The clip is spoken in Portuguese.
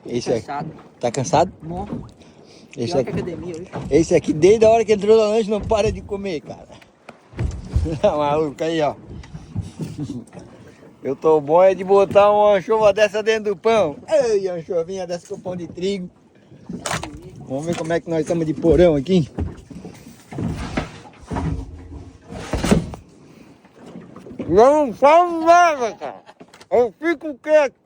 Esse aqui. Cansado. Tá cansado? Bom. Esse Pior que aqui, academia hoje. esse aqui, desde a hora que entrou no lanche, não para de comer, cara. Tá maluco aí, ó. Eu tô bom é de botar uma anchova dessa dentro do pão. Ei, anchovinha dessa com pão de trigo. Vamos ver como é que nós estamos de porão aqui. Eu não falo nada, cara. Eu fico quieto.